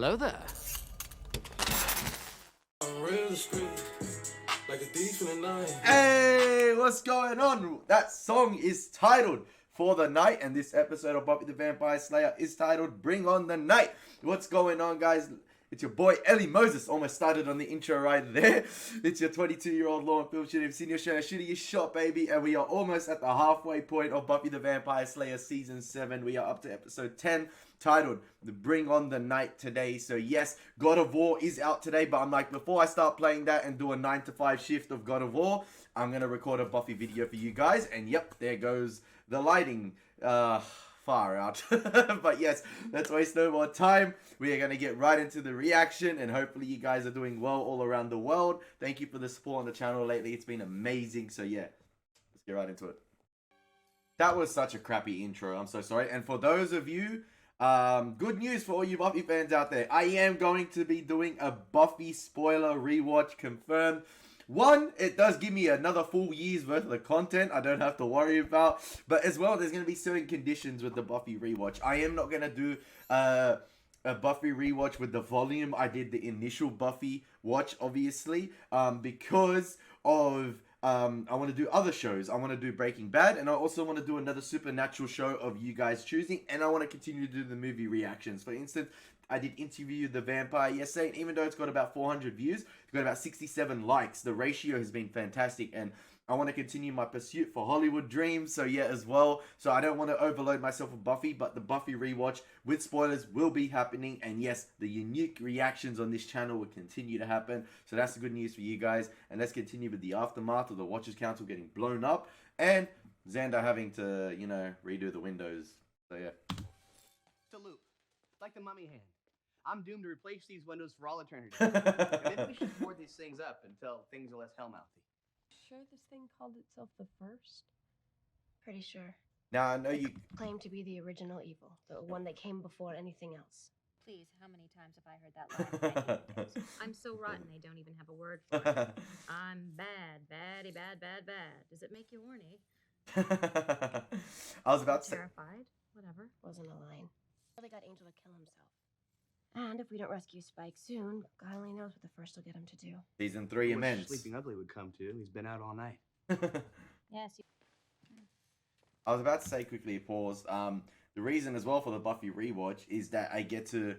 Hello there. Hey, what's going on? That song is titled For the Night, and this episode of Buffy the Vampire Slayer is titled Bring on the Night. What's going on, guys? It's your boy Elie Moses. Almost started on the intro right there. It's your 22-year-old law and film student, senior show, shooting your shot, baby. And we are almost at the halfway point of Buffy the Vampire Slayer Season 7. We are up to episode 10, titled the Bring on the Night today. So yes, God of War is out today, but I'm like, before I start playing that and do a 9 to 5 shift of God of War, I'm going to record a Buffy video for you guys. And yep, there goes the lighting. Far out. But yes, let's waste no more time. We are going to get right into the reaction, and hopefully you guys are doing well all around the world. Thank you for the support on the channel lately. It's been amazing. So yeah, let's get right into it. That was such a crappy intro. I'm so sorry. And for those of you, good news for all you Buffy fans out there. I am going to be doing a Buffy spoiler rewatch confirmed. One, it does give me another full year's worth of the content I don't have to worry about. But as well, there's going to be certain conditions with the Buffy rewatch. I am not going to do a Buffy rewatch with the volume I did the initial Buffy watch, obviously. Because of... I want to do other shows. I want to do Breaking Bad, and I also want to do another supernatural show of you guys choosing, and I want to continue to do the movie reactions. For instance, I did Interview the Vampire yesterday, and even though it's got about 400 views, it's got about 67 likes. The ratio has been fantastic, and I want to continue my pursuit for Hollywood dreams, so yeah, as well. So I don't want to overload myself with Buffy, but the Buffy rewatch with spoilers will be happening, and yes, the unique reactions on this channel will continue to happen. So that's the good news for you guys, and let's continue with the aftermath of the Watchers Council getting blown up, and Xander having to, you know, redo the windows. So yeah. To loop, like the mummy hand. I'm doomed to replace these windows for all eternity. Maybe we should board these things up until things are less hellmouthy. Sure this thing called itself the First? Pretty sure. Now I know you Claimed to be the original evil, the one that came before anything else. Please, how many times have I heard that line? I hate those. I'm so rotten they don't even have a word for it. I'm bad, baddie, bad, bad, bad. Does it make you horny? I was about to say. Terrified? Whatever. Wasn't a line. Really got Angel to kill himself. And if we don't rescue Spike soon, God only knows what the First will get him to do. Season 3 Wish immense. Sleeping Ugly would come too. He's been out all night. Yes. I was about to say quickly, pause. The reason as well for the Buffy rewatch is that I get to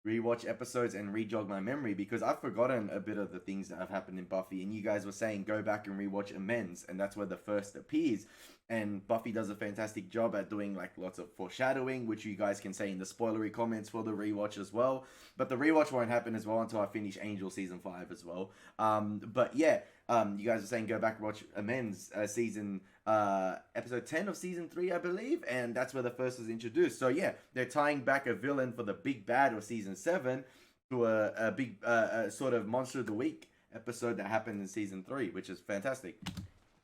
rewatch episodes and re-jog my memory, because I've forgotten a bit of the things that have happened in Buffy, and you guys were saying go back and rewatch Amends, and that's where the First appears. And Buffy does a fantastic job at doing like lots of foreshadowing, which you guys can say in the spoilery comments for the rewatch as well. But the rewatch won't happen as well until I finish Angel season 5 as well. But yeah, you guys are saying go back and watch Amends episode 10 of season 3, I believe, and that's where the First was introduced. So yeah, they're tying back a villain for the big bad of season 7 to a big sort of monster of the week episode that happened in season 3, which is fantastic.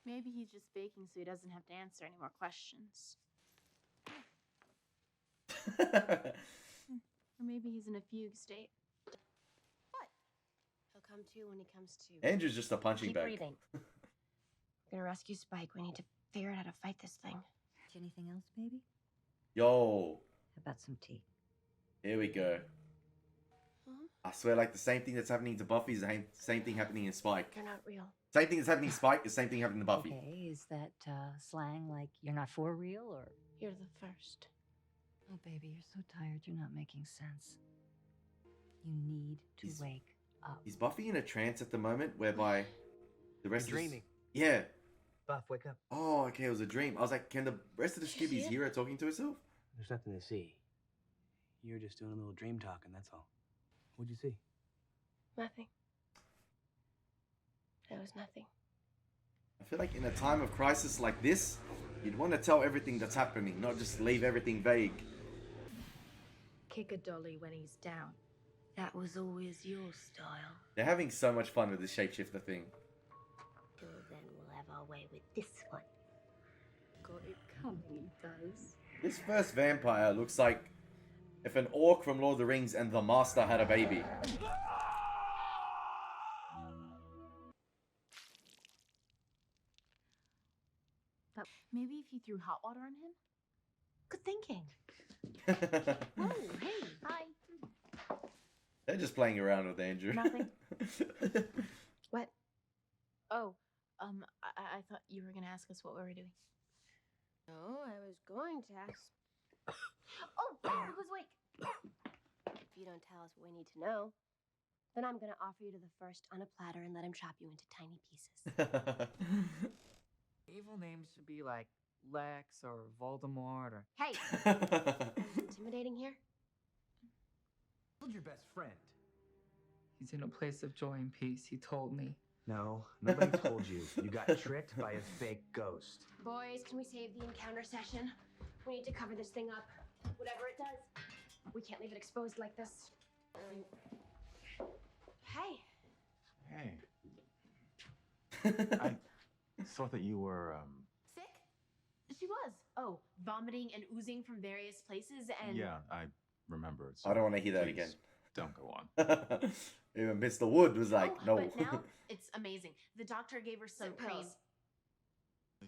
Maybe he's just faking so he doesn't have to answer any more questions. Or maybe he's in a fugue state. What? He'll come to when he comes to. Andrew's just a punching Keep bag. breathing. We're gonna rescue Spike. We need to figure out how to fight this thing. Anything else, baby? Yo, How about some tea? here we go. I swear, like, the same thing that's happening to Buffy is the same thing happening in Spike. They're not real. Same thing that's happening in Spike, the same thing happening to Buffy. Okay, is that slang like you're not for real, or? You're the First. Oh, baby, you're so tired, you're not making sense. You need to wake up. Is Buffy in a trance at the moment whereby the rest Dreaming. Yeah. Buff, wake up. Oh, okay, it was a dream. I was like, can the rest of the Scoobies hear her talking to herself? There's nothing to see. You're just doing a little dream talking, that's all. What'd you see? Nothing. There was nothing. I feel like in a time of crisis like this, you'd want to tell everything that's happening, not just leave everything vague. Kick a dolly when he's down. That was always your style. They're having so much fun with this shapeshifter thing. Till then, we'll have our way with this one. Got it coming, does. This first vampire looks like if an orc from Lord of the Rings and the Master had a baby. Maybe if you threw hot water on him? Good thinking. Whoa, hey, hi. They're just playing around with Andrew. Nothing. What? Oh, I thought you were gonna ask us what we were doing. No, I was going to ask. Oh, who's awake? If you don't tell us what we need to know, then I'm gonna offer you to the first on a platter and let him chop you into tiny pieces. Evil names should be like Lex or Voldemort or. Hey, are you intimidating here? Killed your best friend. He's in a place of joy and peace, he told me. No, nobody told you. You got tricked by a fake ghost. Boys, can we save the encounter session? We need to cover this thing up. Whatever it does. We can't leave it exposed like this. Hey. Hey. I thought that you were, Sick? She was. Oh, vomiting and oozing from various places and. Yeah, I remember it. I don't want to hear that Please, again. Don't go on. Even Mr. Wood was like, Oh, no. But now it's amazing. The doctor gave her some Some cream. pills.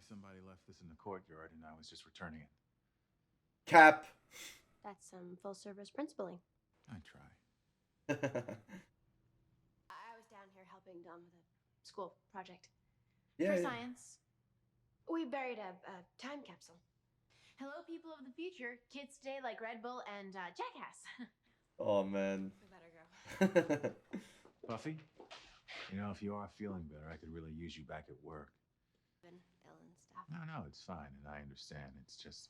Somebody left this in the courtyard and I was just returning it. Cap. That's some full service principling. I try. I was down here helping Dom with a school project. Yeah, For yeah. science. We buried a time capsule. Hello, people of the future. Kids today like Red Bull and Jackass. Oh, man. We better go. Buffy, you know, if you are feeling better, I could really use you back at work. Been ill and stuff. No, it's fine, and I understand. It's just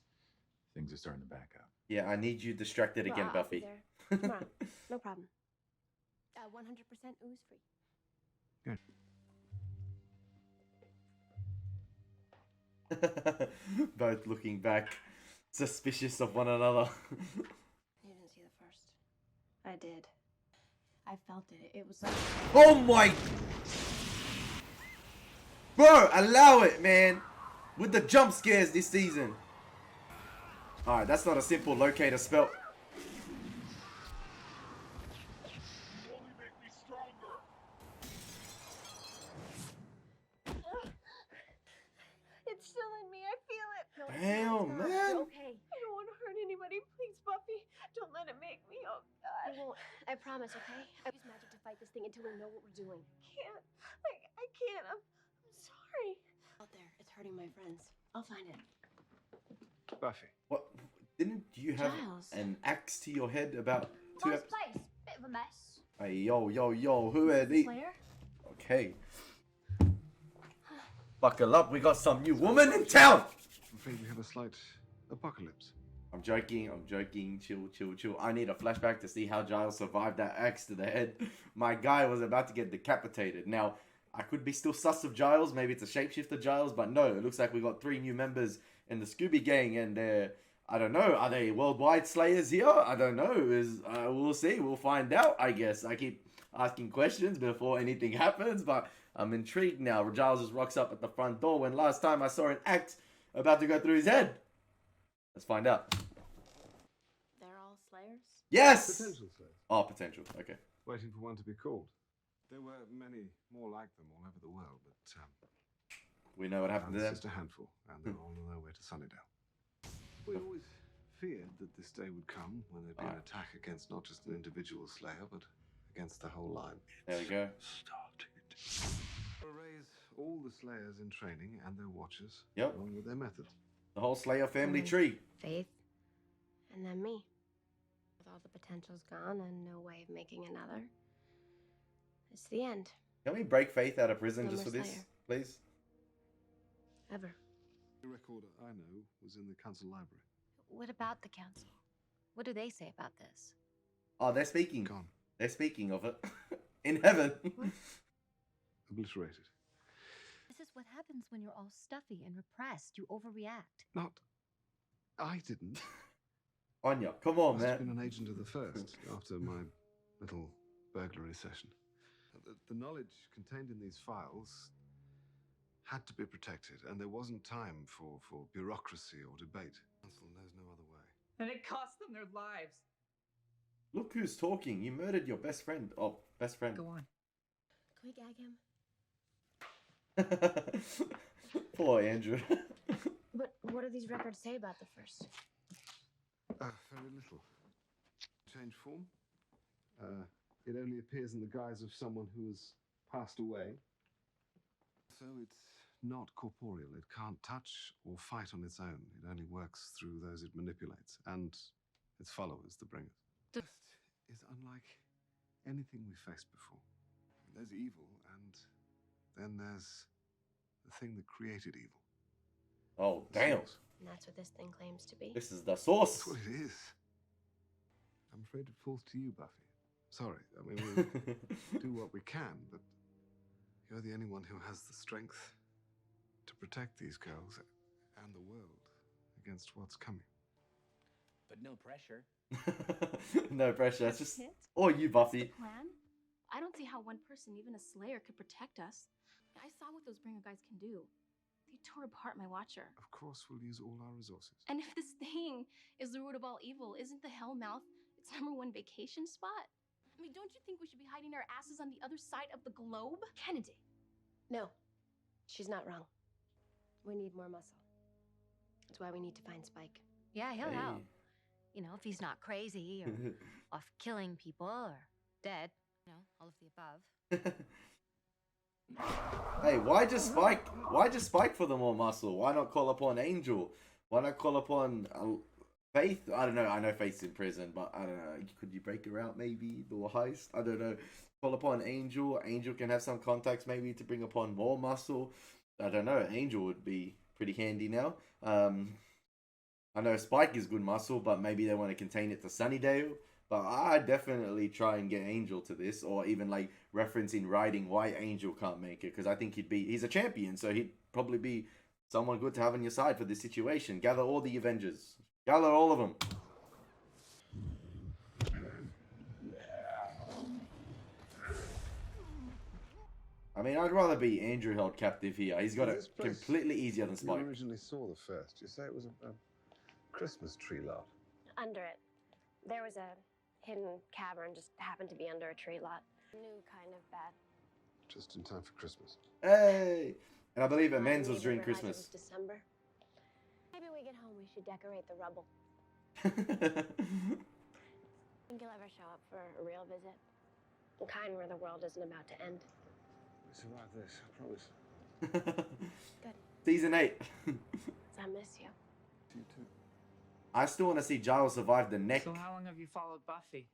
things are starting to back up. Yeah, I need you distracted Well, again, I'll be Buffy. there tomorrow. No problem. 100% ooze free. Both looking back, suspicious of one another. You didn't see the first. I did. I felt it. It was like. Oh my! Bro, allow it, man. With the jump scares this season. Alright, that's not a simple locator spell. It's still in me. I feel it. No, Damn, man. Okay. I don't want to hurt anybody. Please, Buffy. Don't let it make me. Oh, I God. won't. I promise, okay? I use magic to fight this thing until we know what we're doing. Can't. I can't. I'm sorry. Out there, it's hurting my friends. I'll find it. Buffy. What? Didn't you have Giles. an axe to your head about two First episodes? place. Bit of a mess. Hey, yo, who are these? Slayer? Okay. Buckle up, we got some new woman in town! I'm afraid we have a slight apocalypse. I'm joking, chill. I need a flashback to see how Giles survived that axe to the head. My guy was about to get decapitated. Now, I could be still sus of Giles, maybe it's a shapeshifter Giles, but no, it looks like we got 3 new members in the Scooby Gang, and they're, I don't know, are they worldwide slayers here? I don't know, we'll see, we'll find out, I guess. I keep asking questions before anything happens, but I'm intrigued now. Giles just rocks up at the front door when last time I saw an axe about to go through his head. Let's find out. They're all slayers? Yes! Potential slayers. Oh, potential, okay. Waiting for one to be called. There were many more like them all over the world, but We know what happened to it's them. just a handful, and they're all on their way to Sunnydale. We always feared that this day would come when there'd be an attack against not just an individual slayer, but against the whole line. There we go. Started. We'll raise all the slayers in training and their watchers, Yep. along with their methods. The whole Slayer family tree. Faith. And then me. With all the potentials gone and no way of making another. It's the end. Can we break Faith out of prison No just for more this, Slayer. please? Ever. The record I know was in the council library. What about the council? What do they say about this? Oh, they're speaking. Gone. They're speaking of it. In heaven. Obliterated. This is what happens when you're all stuffy and repressed. You overreact. Not. I didn't. Anya, come on, Must have man. been an agent of the first after my little burglary session. The knowledge contained in these files had to be protected, and there wasn't time for bureaucracy or debate. Council knows no other way. And it cost them their lives. Look who's talking. You murdered your best friend. Oh, best friend. Go on. Can we gag him? Poor Andrew. But what do these records say about the first? Very little. Change form. it only appears in the guise of someone who has passed away. So it's not corporeal. It can't touch or fight on its own. It only works through those it manipulates and its followers, the bringers. It is unlike anything we faced before. There's evil, and then there's the thing that created evil. Oh, damn. And that's what this thing claims to be. This is the source. That's what it is. I'm afraid it falls to you, Buffy. Sorry. I mean, we'll do what we can, but you're the only one who has the strength to protect these girls and the world against what's coming. But no pressure. No pressure. That's just... Or you, Buffy. Plan? I don't see how one person, even a Slayer, could protect us. I saw what those bringer guys can do. They tore apart my Watcher. Of course, we'll use all our resources. And if this thing is the root of all evil, isn't the Hellmouth its #1 vacation spot? I mean, don't you think we should be hiding our asses on the other side of the globe? Kennedy. No, she's not wrong. We need more muscle. That's why we need to find Spike. Yeah, he'll help. You know, if he's not crazy or off killing people or dead. You know, all of the above. Hey, why just Spike? Why just Spike for the more muscle? Why not call upon Angel? Why not call upon Faith? I don't know. I know Faith's in prison, but I don't know. Could you break her out maybe? Do a heist? I don't know. Call upon Angel. Angel can have some contacts maybe to bring upon more muscle. I don't know. Angel would be pretty handy now. I know Spike is good muscle, but maybe they want to contain it to Sunnydale. But I'd definitely try and get Angel to this, or even like referencing writing why Angel can't make it, because I think he's a champion, so he'd probably be someone good to have on your side for this situation. Gather all the Avengers. Gather all of them. I mean, I'd rather be Andrew held captive here. He's got it completely easier than Spike. You originally saw the first. You say it was a Christmas tree lot. Under it. There was a hidden cavern, just happened to be under a tree lot. New kind of bad. Just in time for Christmas. Hey! And I believe it men's was during It was Christmas. December. Maybe we get home, we should decorate the rubble. Think you'll ever show up for a real visit? The kind where the world isn't about to end. We survive this, I promise. Good. Season 8. I miss you. You too. I still want to see Giles survive the neck. So how long have you followed Buffy?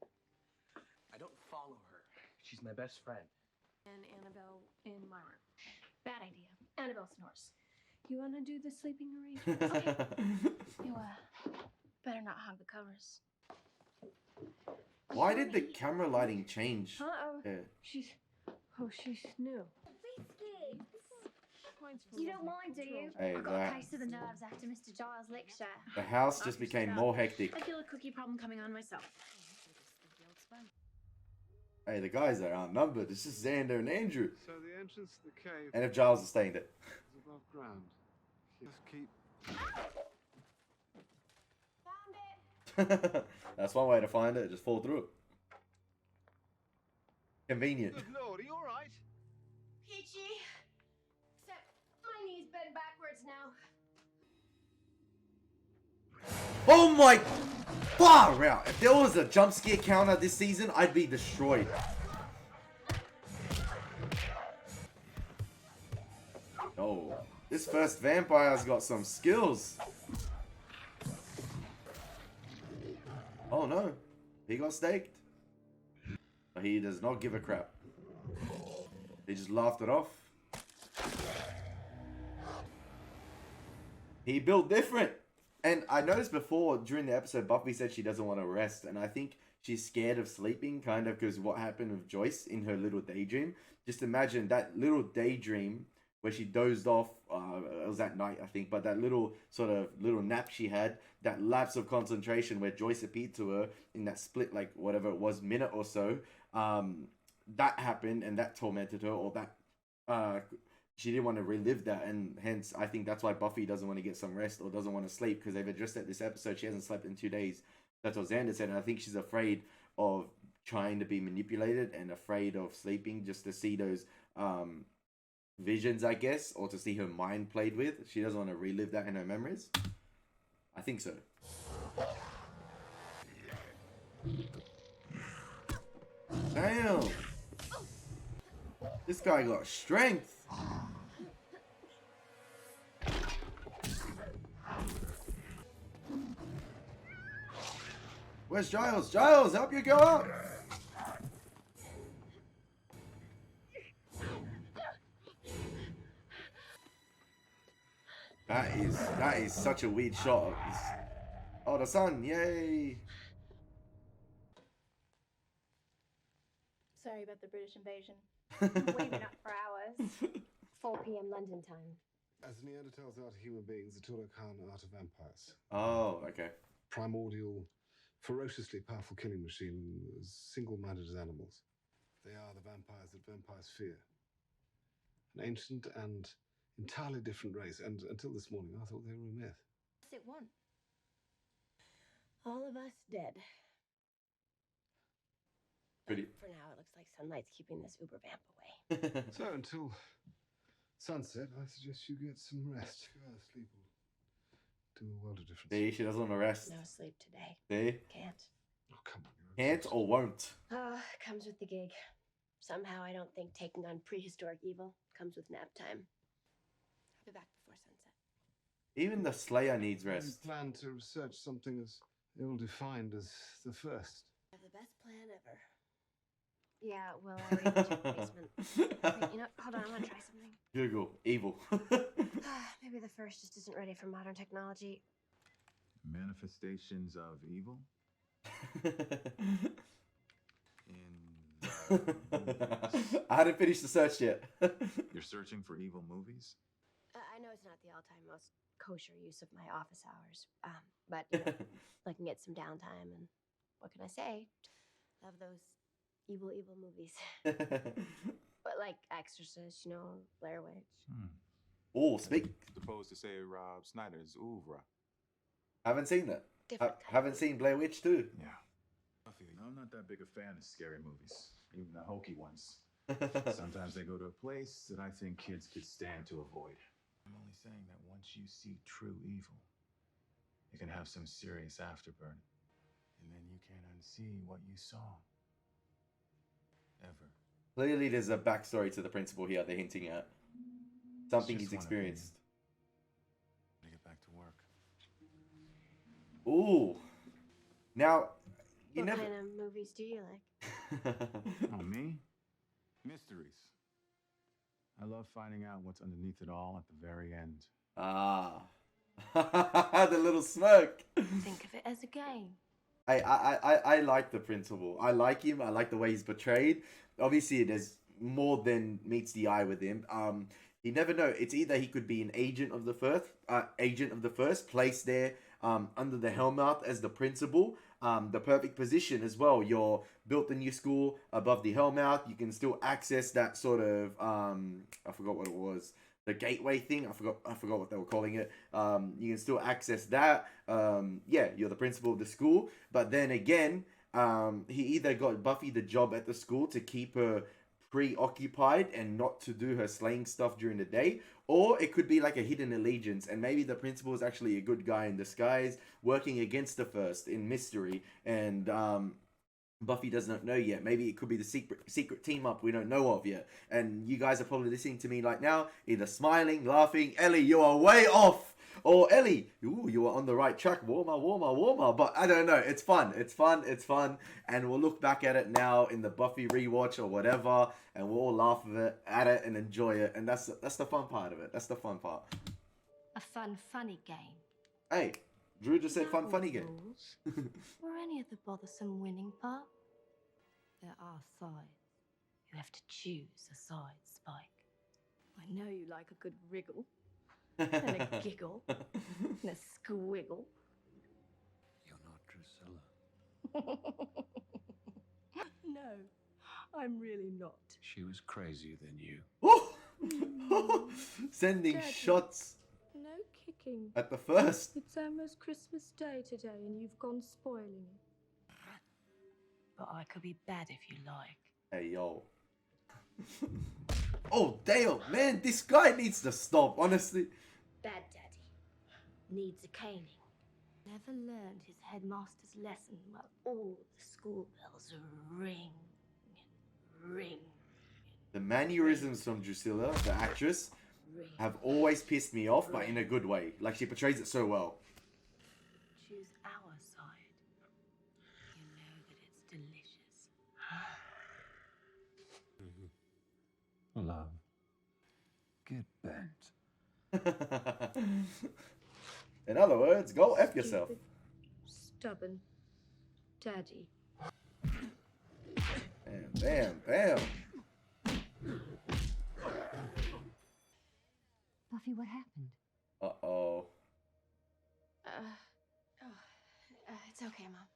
I don't follow her. She's my best friend. And Annabelle in my room. Bad idea. Annabelle snores. You want to do the sleeping arrangement? Okay. You better not hog the covers. Why did the camera lighting change? Yeah. She's new. You don't mind, do you? Hey, I got a case of the nerves after Mr. Giles' lecture. The house just became more hectic. I feel a cookie problem coming on myself. Hey, the guys are outnumbered. It's just Xander and Andrew. So the entrance to the cave And if Giles is staying there. is above ground. Just keep... Found it! That's one way to find it. Just fall through it. Convenient. Good Lord, are you alright? Peachy! Except my knee's bent backwards now. Oh my... Far out. If there was a jump scare counter this season, I'd be destroyed. Oh, this first vampire's got some skills. Oh no, he got staked. But he does not give a crap. He just laughed it off. He built different. And I noticed before, during the episode, Buffy said she doesn't want to rest. And I think she's scared of sleeping, kind of, because what happened with Joyce in her little daydream. Just imagine that little daydream where she dozed off. It was at night, I think. But that little nap she had, that lapse of concentration where Joyce appeared to her in that split, like, whatever it was, minute or so. That happened and that tormented her, or that... she didn't want to relive that, and hence I think that's why Buffy doesn't want to get some rest or doesn't want to sleep, because they've addressed that this episode. She hasn't slept in 2 days. That's what Xander said, and I think she's afraid of trying to be manipulated and afraid of sleeping just to see those visions, I guess, or to see her mind played with. She doesn't want to relive that in her memories. I think so. Damn. This guy got strength. Where's Giles? Giles, help you go up. That is such a weird shot. Oh, the sun, yay. Sorry about the British invasion. We've been up for hours. 4 p.m. London time. As Neanderthals are to human beings, the Tulakan are to vampires. Oh, okay. Primordial, ferociously powerful killing machine, as single-minded as animals. They are the vampires that vampires fear. An ancient and entirely different race, and until this morning, I thought they were a myth. What's it want? All of us dead. Pretty. For now, it looks like sunlight's keeping this uber vamp away. So until sunset, I suggest you get some rest. 2 hours sleep will do a world of difference. See, she doesn't want to rest. No sleep today. See? Can't. Oh, come on. Can't or won't. Comes with the gig. Somehow I don't think taking on prehistoric evil comes with nap time. I'll be back before sunset. Even the Slayer needs rest. You plan to research something as ill-defined as the first. I have the best plan ever. Yeah, well, I already checked the basement. Wait, you know, hold on, I want to try something. Google evil. Maybe the first just isn't ready for modern technology. Manifestations of evil? I hadn't finished the search yet. You're searching for evil movies? I know it's not the all-time most kosher use of my office hours, but you know, looking at some downtime, and what can I say? Love those evil movies. But like Exorcist, you know, Blair Witch. Oh, speak. Supposed to say Rob Snyder's oeuvre. Haven't seen that. Haven't seen Blair Witch too. Yeah. I'm not that big a fan of scary movies, even the hokey ones. Sometimes they go to a place that I think kids could stand to avoid. I'm only saying that once you see true evil, it can have some serious afterburn. And then you can't unsee what you saw. Ever. Clearly, there's a backstory to the principal here they're hinting at. Something he's experienced. To get back to work. Ooh. Now, What kind of movies do you like? Oh, me? Mysteries. I love finding out what's underneath it all at the very end. Ah. The little smirk. Think of it as a game. I like the principal. I like him. I like the way he's portrayed. Obviously, there's more than meets the eye with him. You never know. It's either he could be an agent of the first, placed there under the Hellmouth as the principal. The perfect position as well. You're built a new school above the Hellmouth. You can still access that sort of I forgot what it was. The gateway thing. I forgot what they were calling it. You can still access that. Yeah, you're the principal of the school. But then again, he either got Buffy the job at the school to keep her preoccupied and not to do her slaying stuff during the day, or it could be like a hidden allegiance, and maybe the principal is actually a good guy in disguise working against the first in mystery, and Buffy does not know yet. Maybe it could be the secret team up we don't know of yet, and you guys are probably listening to me right now, either smiling, laughing. Ellie, you are way off. Or Ellie, ooh, you are on the right track. Warmer. But I don't know. It's fun. And we'll look back at it now in the Buffy rewatch or whatever, and we'll all laugh at it and enjoy it. And that's the fun part of it. That's the fun part. A fun, funny game. Hey, Drew just said fun, funny game. Or any of the bothersome winning part. There are sides. You have to choose a side, Spike. I know you like a good wriggle. And a giggle. And a squiggle. You're not Drusilla. No, I'm really not. She was crazier than you. Sending Daddy, shots no kicking. at the first. It's almost Christmas Day today and you've gone spoiling it. But I could be bad if you like. Hey, yo. Oh, damn, man, this guy needs to stop, honestly. Bad Daddy needs a caning. Never learned his headmaster's lesson while all the school bells are ringing. mannerisms from Drusilla, the actress, have always pissed me off, but in a good way. Like, she portrays it so well. Choose our side. You know that it's delicious. Love. Get bent. In other words, go F yourself. Stubborn. Daddy. Bam, bam, bam. Buffy, what happened? Uh-oh. It's okay, Mom.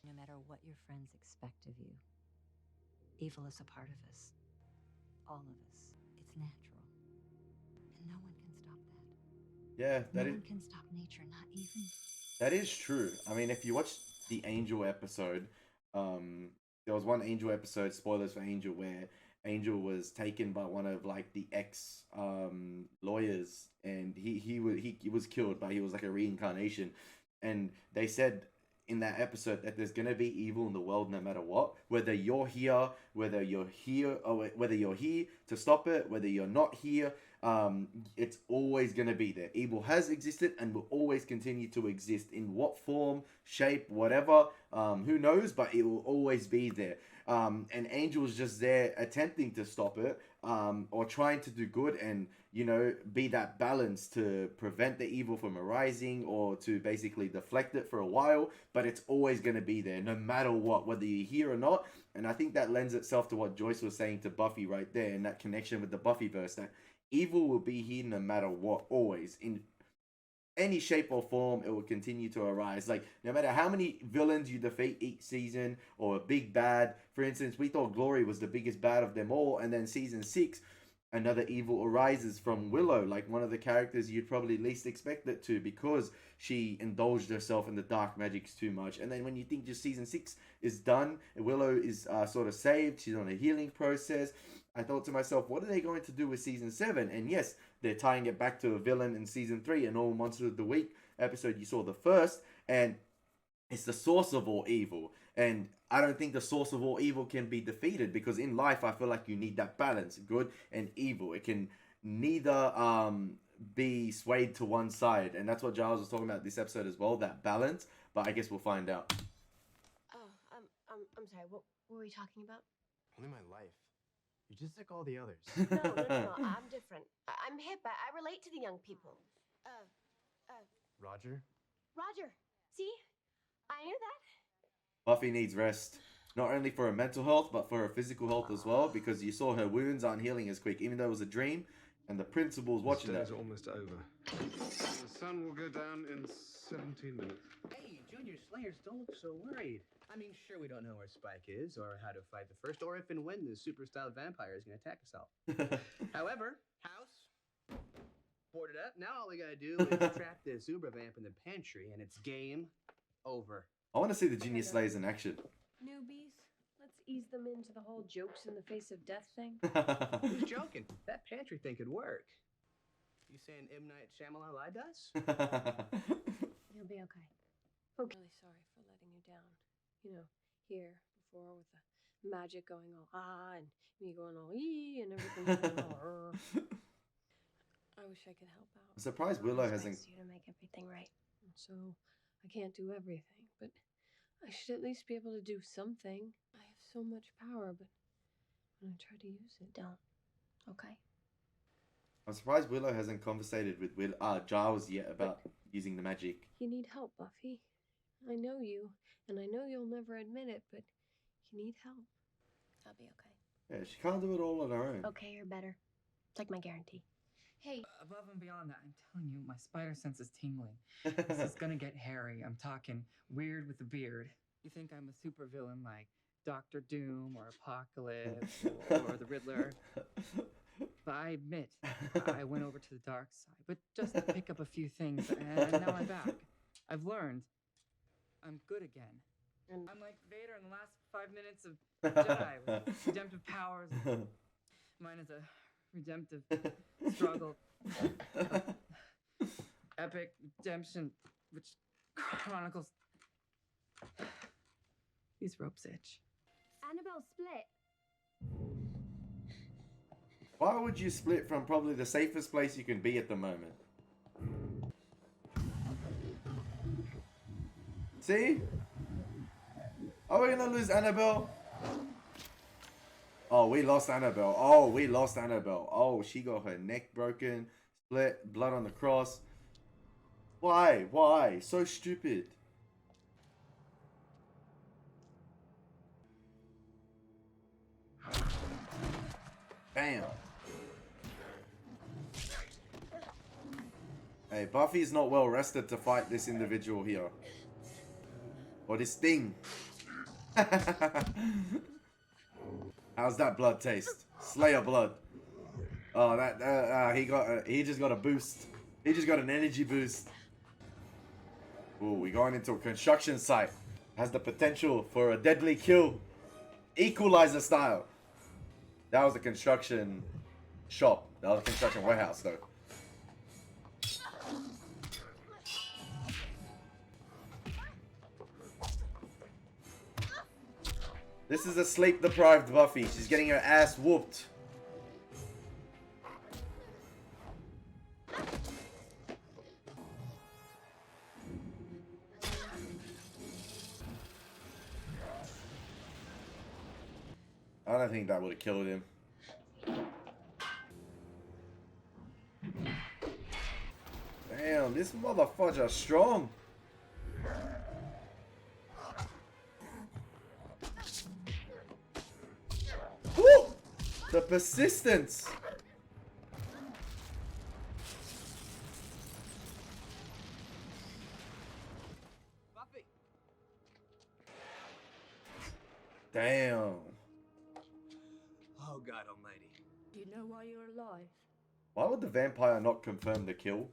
No matter what your friends expect of you, evil is a part of us. All of us. It's natural. And no one can stop that. Yeah, No one can stop nature, not even... that is true. I mean, if you watch the Angel episode, there was one Angel episode, spoilers for Angel, where Angel was taken by one of like the ex lawyers, and he was killed, but he was like a reincarnation. And they said in that episode that there's gonna be evil in the world no matter what, whether you're here, whether you're here to stop it, whether you're not here. It's always gonna be there. Evil has existed and will always continue to exist in what form, shape, whatever. Who knows? But it will always be there. And Angel's just there attempting to stop it, or trying to do good and, you know, be that balance to prevent the evil from arising or to basically deflect it for a while. But it's always going to be there no matter what, whether you're here or not. And I think that lends itself to what Joyce was saying to Buffy right there, and that connection with the Buffyverse, that evil will be here no matter what, always. In any shape or form, it will continue to arise. Like, no matter how many villains you defeat each season, or a big bad. For instance, we thought Glory was the biggest bad of them all, and then season 6, another evil arises from Willow, like one of the characters you'd probably least expect it to, because she indulged herself in the dark magics too much. And then when you think just season 6 is done, Willow is sort of saved, she's on a healing process, I thought to myself, what are they going to do with season 7? And yes, they're tying it back to a villain in season 3, and all Monster of the Week episode you saw the first, and it's the source of all evil. And I don't think the source of all evil can be defeated, because in life I feel like you need that balance, good and evil. It can neither be swayed to one side, and that's what Giles was talking about this episode as well, that balance. But I guess we'll find out. Oh, I'm sorry. What were we talking about? Only my life. You're just like all the others. No. I'm different. I'm hip. I relate to the young people. Roger? Roger. See? I knew that. Buffy needs rest. Not only for her mental health, but for her physical health as well, because you saw her wounds aren't healing as quick, even though it was a dream, and the principal's watching that. The day is almost over. The sun will go down in 17 minutes. Hey, Junior Slayers, don't look so worried. I mean, sure, we don't know where Spike is, or how to fight the first, or if and when the super-styled vampire is going to attack us all. However, house boarded up. Now all we gotta do is trap this Uber vamp in the pantry, and it's game over. I want to see the Genius Slayers in action. Newbies, let's ease them into the whole jokes in the face of death thing. Who's joking? That pantry thing could work. You saying M. Night Shyamalan lied to us? You'll be okay. Okay. Really sorry for letting you down. You know, here before with the magic going all and me going all and everything going all I wish I could help out. I'm surprised Willow hasn't. You to make everything right. So I can't do everything, but I should at least be able to do something. I have so much power, but when I try to use it, don't. Okay. I'm surprised Willow hasn't conversated with Giles yet about using the magic. You need help, Buffy. I know you, and I know you'll never admit it, but you need help. I'll be okay. Yeah, she can't do it all on her own. Okay, you're better. It's like my guarantee. Hey. Above and beyond that, I'm telling you, my spider sense is tingling. This is gonna get hairy. I'm talking weird with a beard. You think I'm a supervillain like Doctor Doom or Apocalypse or the Riddler? But I admit, I went over to the dark side, but just to pick up a few things, and now I'm back. I've learned I'm good again. I'm like Vader in the last 5 minutes of Jedi with redemptive powers. Mine is a redemptive struggle. Epic redemption, which chronicles these ropes itch. Annabelle split. Why would you split from probably the safest place you can be at the moment? See? Are we gonna lose Annabelle? Oh, we lost Annabelle. Oh, we lost Annabelle. Oh, she got her neck broken, split, blood on the cross. Why? Why? So stupid. Bam. Hey, Buffy's not well rested to fight this individual here. Or this thing. How's that blood taste? Slayer blood. Oh, he just got a boost. He just got an energy boost. Ooh, we're going into a construction site. Has the potential for a deadly kill. Equalizer style. That was a construction shop. That was a construction warehouse, though. This is a sleep-deprived Buffy. She's getting her ass whooped. I don't think that would have killed him. Damn, this motherfucker's strong. Woo! The persistence. Buffy. Damn. Oh, God almighty. Do you know why you're alive? Why would the vampire not confirm the kill?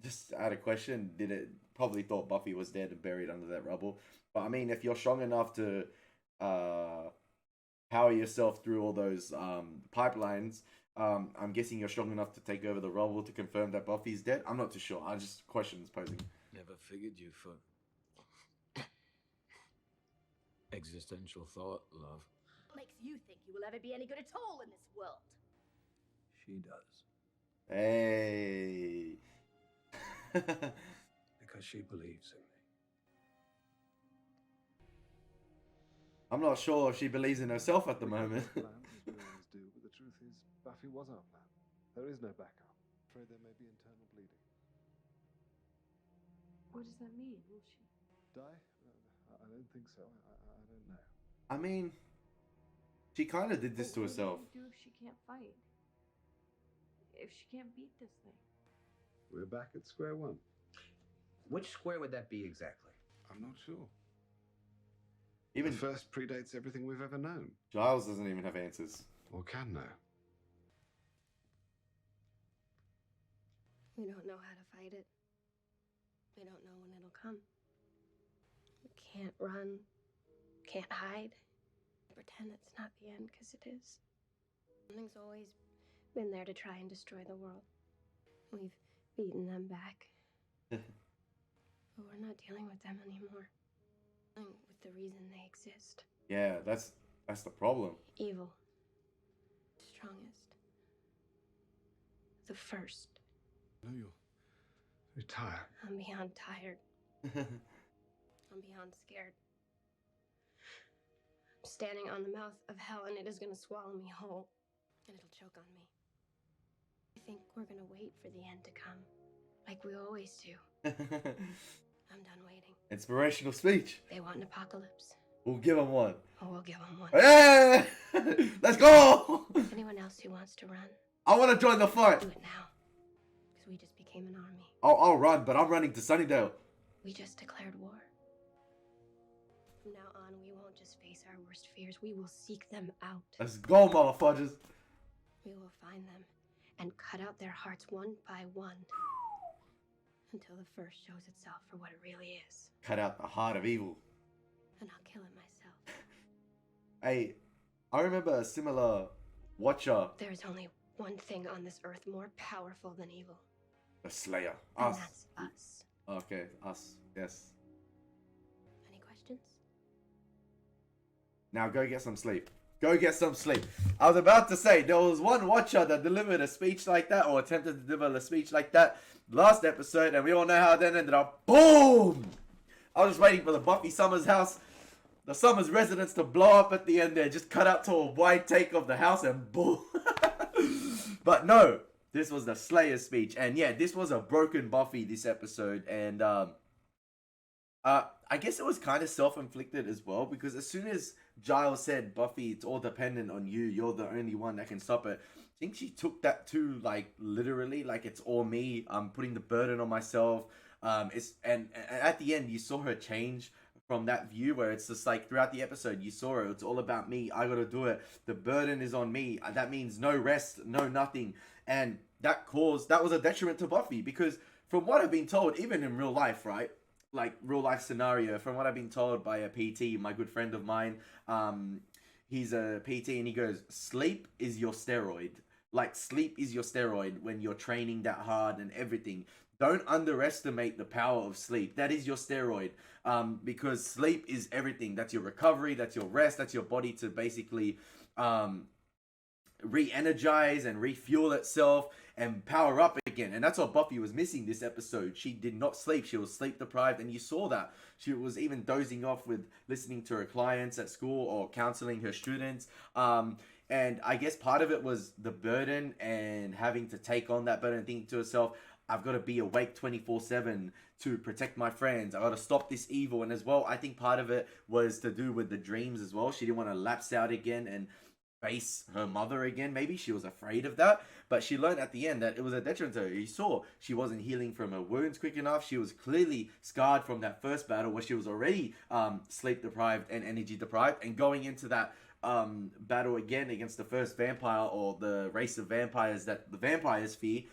Just out of question, did it probably thought Buffy was dead and buried under that rubble? But I mean, if you're strong enough to power yourself through all those pipelines, I'm guessing you're strong enough to take over the rubble to confirm that Buffy's dead. I'm not too sure. I just questions posing. Never figured you for existential thought, love. What makes you think you will ever be any good at all in this world? She does. Hey. Because she believes in me. I'm not sure if she believes in herself at the moment. Plans, as we always do, but the truth is, Buffy was our plan. There is no backup. I'm afraid there may be internal bleeding. What does that mean? Will she? Die? I don't think so. I don't know. I mean, she kind of did this to herself. What do you do if she can't fight? If she can't beat this thing? We're back at square one. Which square would that be exactly? I'm not sure. Even the first predates everything we've ever known. Giles doesn't even have answers. Or can know. We don't know how to fight it. We don't know when it'll come. We can't run, can't hide. Pretend it's not the end, because it is. Something's always been there to try and destroy the world. We've beaten them back. But we're not dealing with them anymore. We're dealing with the reason they exist. Yeah, that's the problem. Evil. Strongest. The first. No, you're tired. I'm beyond tired. I'm beyond scared. I'm standing on the mouth of hell, and it is going to swallow me whole. And it'll choke on me. I think we're going to wait for the end to come. Like we always do. I'm done waiting. Inspirational speech. They want an apocalypse. We'll give them one. Oh, we'll give them one. Yeah! Let's go! Anyone else who wants to run? I want to join the fight. Do it now. Because we just became an army. I'll run, but I'm running to Sunnydale. We just declared war. From now on, we won't just face our worst fears. We will seek them out. Let's go, motherfuckers. We will find them and cut out their hearts one by one until the first shows itself for what it really is. Cut out the heart of evil. And I'll kill it myself. Hey, I remember a similar Watcher. There is only one thing on this earth more powerful than evil. The Slayer. And Us. that's us. Okay, us. Yes. Any questions? Now go get some sleep. Go get some sleep. I was about to say, there was one watcher that delivered a speech like that, or attempted to deliver a speech like that last episode, and we all know how that ended up. Boom! I was just waiting for the Buffy Summers house, the Summers residence to blow up at the end there. Just cut out to a wide take of the house and boom. But no, this was the Slayer speech. And yeah, this was a broken Buffy this episode. And I guess it was kind of self-inflicted as well, because as soon as Giles said, Buffy, it's all dependent on you, you're the only one that can stop it, I think she took that too, like, literally, like, it's all me, I'm putting the burden on myself. And at the end, you saw her change from that view, where it's just like, throughout the episode, you saw her, it's all about me, I gotta do it, the burden is on me, that means no rest, no nothing. And that was a detriment to Buffy, because from what I've been told, even in real life, right, like real life scenario, from what I've been told by a PT, my good friend of mine, he's a PT, and he goes, sleep is your steroid. Like, sleep is your steroid when you're training that hard and everything. Don't underestimate the power of sleep. That is your steroid, because sleep is everything. That's your recovery, that's your rest, that's your body to basically re-energize and refuel itself and power up again. And that's what Buffy was missing this episode. She did not sleep. She was sleep deprived, and you saw that. She was even dozing off with listening to her clients at school or counseling her students. And I guess part of it was the burden and having to take on that burden and thinking to herself, I've got to be awake 24/7 to protect my friends. I got to stop this evil. And as well, I think part of it was to do with the dreams as well. She didn't want to lapse out again and face her mother again. Maybe she was afraid of that, but she learned at the end that it was a detriment to her. You saw she wasn't healing from her wounds quick enough. She was clearly scarred from that first battle, where she was already sleep deprived and energy deprived, and going into that battle again against the first vampire, or the race of vampires that the vampires fear,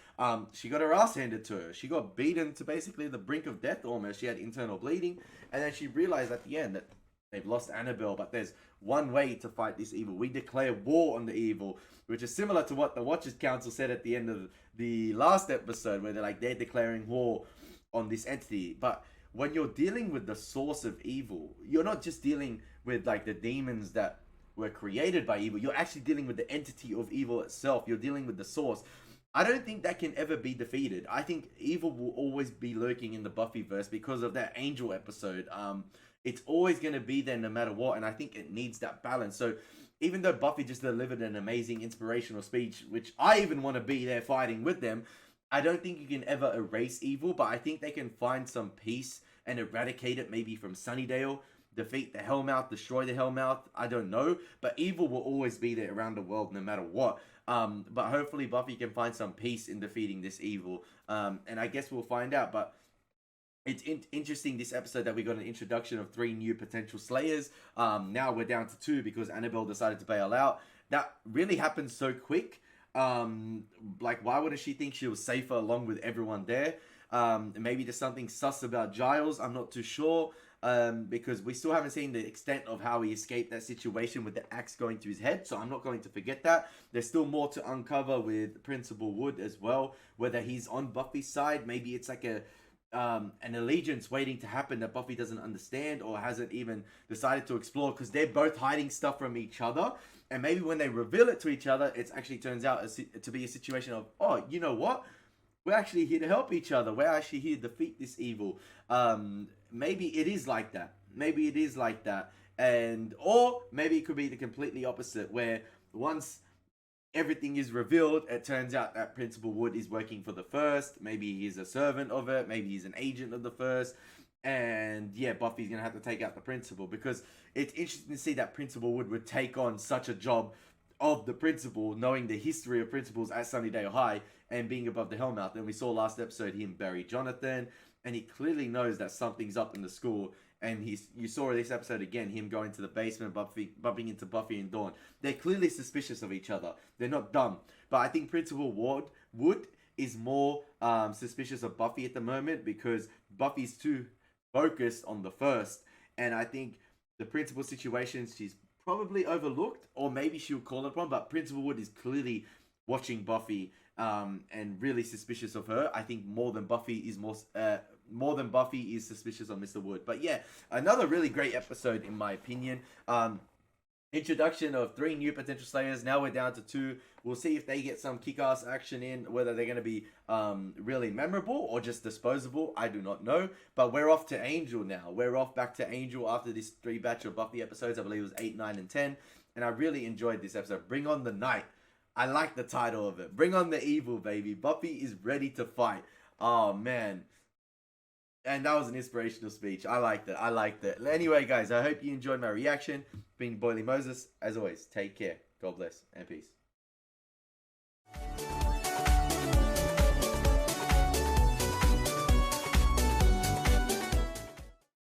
she got her ass handed to her. She got beaten to basically the brink of death almost. She had internal bleeding, and then she realized at the end that they've lost Annabelle, but there's one way to fight this evil. We declare war on the evil, which is similar to what the Watchers Council said at the end of the last episode, where they're declaring war on this entity. But when you're dealing with the source of evil, you're not just dealing with like the demons that were created by evil. You're actually dealing with the entity of evil itself. You're dealing with the source. I don't think that can ever be defeated. I think evil will always be lurking in the Buffyverse because of that Angel episode. It's always going to be there no matter what, and I think it needs that balance. So even though Buffy just delivered an amazing inspirational speech, which I even want to be there fighting with them, I don't think you can ever erase evil, but I think they can find some peace and eradicate it, maybe from Sunnydale, defeat the Hellmouth, destroy the Hellmouth, I don't know, but evil will always be there around the world no matter what. But hopefully Buffy can find some peace in defeating this evil, and I guess we'll find out. But it's interesting this episode that we got an introduction of 3 new potential Slayers. Now we're down to 2 because Annabelle decided to bail out. That really happened so quick. Like, why wouldn't she think she was safer along with everyone there? Maybe there's something sus about Giles, I'm not too sure. Because we still haven't seen the extent of how he escaped that situation with the axe going to his head, so I'm not going to forget that. There's still more to uncover with Principal Wood as well, whether he's on Buffy's side. Maybe it's like an allegiance waiting to happen that Buffy doesn't understand or hasn't even decided to explore, because they're both hiding stuff from each other, and maybe when they reveal it to each other, it actually turns out to be a situation of, oh, you know what? We're actually here to help each other. We're actually here to defeat this evil. Maybe it is like that. Maybe it is like that. Or maybe it could be the completely opposite, where once everything is revealed, it turns out that Principal Wood is working for the First. Maybe he's a servant of it. Maybe he's an agent of the First. And yeah, Buffy's going to have to take out the Principal, because it's interesting to see that Principal Wood would take on such a job of the Principal, knowing the history of principals at Sunnydale High and being above the Hellmouth. And we saw last episode him bury Jonathan, and he clearly knows that something's up in the school. And you saw this episode again, him going to the basement, bumping into Buffy and Dawn. They're clearly suspicious of each other. They're not dumb. But I think Principal Wood is more suspicious of Buffy at the moment, because Buffy's too focused on the First. And I think the Principal situation, she's probably overlooked, or maybe she'll call it upon. But Principal Wood is clearly watching Buffy and really suspicious of her. I think more than Buffy is suspicious of Mr. Wood. But yeah, another really great episode in my opinion. introduction of 3 new potential Slayers. Now we're down to 2. We'll see if they get some kick-ass action in, whether they're going to be really memorable or just disposable. I do not know. But we're off to Angel now. We're off back to Angel after this 3 batch of Buffy episodes. I believe it was 8, 9, and 10. And I really enjoyed this episode. Bring on the night. I like the title of it. Bring on the evil, baby. Buffy is ready to fight. Oh, man. And that was an inspirational speech. I liked it. I liked it. Anyway, guys, I hope you enjoyed my reaction. Been Elie Moses. As always, take care. God bless and peace.